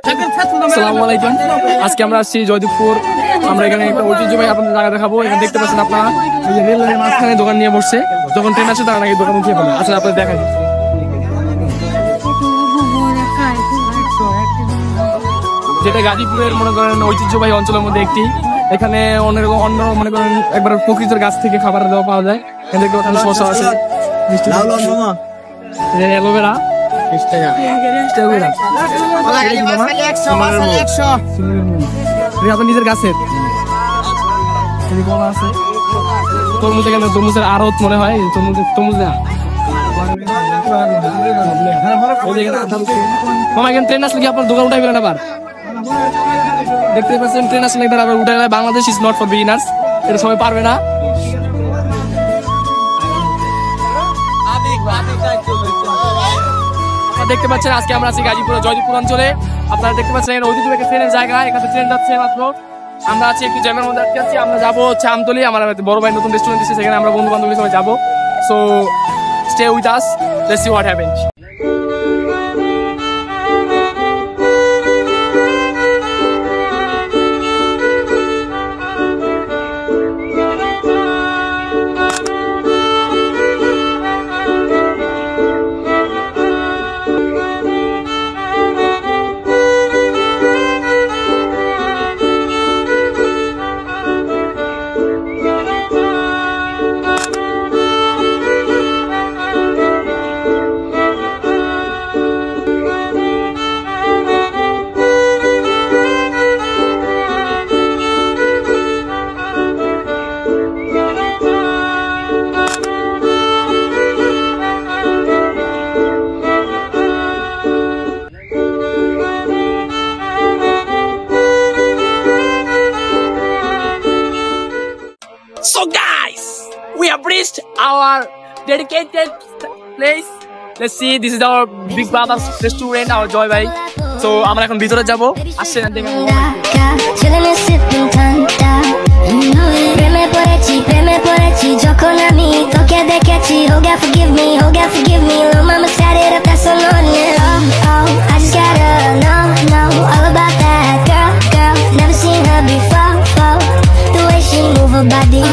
আসসালামু আলাইকুম। আজকে আমরা আসছি জয়দেবপুর। আমরা এখানে একটা ঐতিহ্যবাহী আপনাদের জায়গা দেখাবো। এখানে দেখতে পাচ্ছেন আপনারা রেল লাইনের মাঝখানে দোকান নিয়ে বসছে। যখন ট্রেন আসে তারা নাকি দোকান উঠিয়ে ফেলে। আসলে আপনাদের দেখাই যেটা গাজীপুরের মনে করেন ঐতিহ্যবাহী অঞ্চলের মধ্যে একটি। এখানে অন্য মনে করেন একবার প্রকৃতির গাছ থেকে খাবার দেওয়া পাওয়া যায়। এখানে দেখতে পাচ্ছেন শসা আছে, অ্যালোভেরা, নিজের গাছের তরমুজ। এখানে তরমুজের আড়ত মনে হয়, তরমুজ না। মামা এখানে ট্রেন আসলে কি আপনার দোকান উঠাই ফেলেন আবার? দেখতে পাচ্ছেন ট্রেন আসলে আবার উঠে গেলে Bangladesh is not for beginners, এটা সবাই পারবে না। দেখতে পাচ্ছেন আজকে আমরা আছি গাজীপুর জয়দেবপুর অঞ্চলে। আপনারা দেখতে পাচ্ছেন ঐতিহ্যবাহী ট্রেনের জায়গা। এখানে ট্রেন যাচ্ছে মাত্র। আমরা আছি একটু জ্যামের মধ্যে আটকে আছি। আমরা যাবো হচ্ছে আমতলি। আমার বড় ভাই নতুন রেস্টুরেন্ট দিচ্ছে, সেখানে আমরা বন্ধু বান্ধব সবাই যাবো। So stay with us, let's see what happens. So guys, we have reached our dedicated place. Let's see, this is our big brother's restaurant, our Joy Bhai. So আমরা এখন ভিতরে যাব। আসছে না দেখেন। প্রেমে পড়েছি যখন আমি তোকে দেখেছি। Oh God forgive me, oh God forgive me. Little mama set it up, that's so lonely. Oh, I just gotta know all about that girl. Never seen her before. The way she move her body,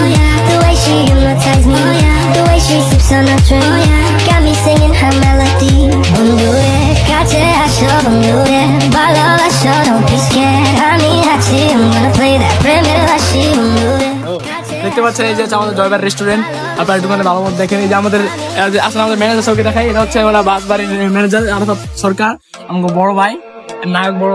the way she hypnotize me, the way she sips on a drink, got me singing her melody. Bundure, kache asho bundure, balo asho, don't be scared. Honey hachi, I'm gonna play that premi hachi bundure. দেখতে পাচ্ছেন এই যে আমাদের জয়বার restaurant. আপনার দোকানে ভালো মতো দেখেন। এই যে আমাদের আসলে আমাদের ম্যানেজার সরকার দেখাই। এটা হচ্ছে আমরা বাসবাড়ির ম্যানেজার আরফাত সরকার, আমাকে বড় ভাই, নায়ক বড়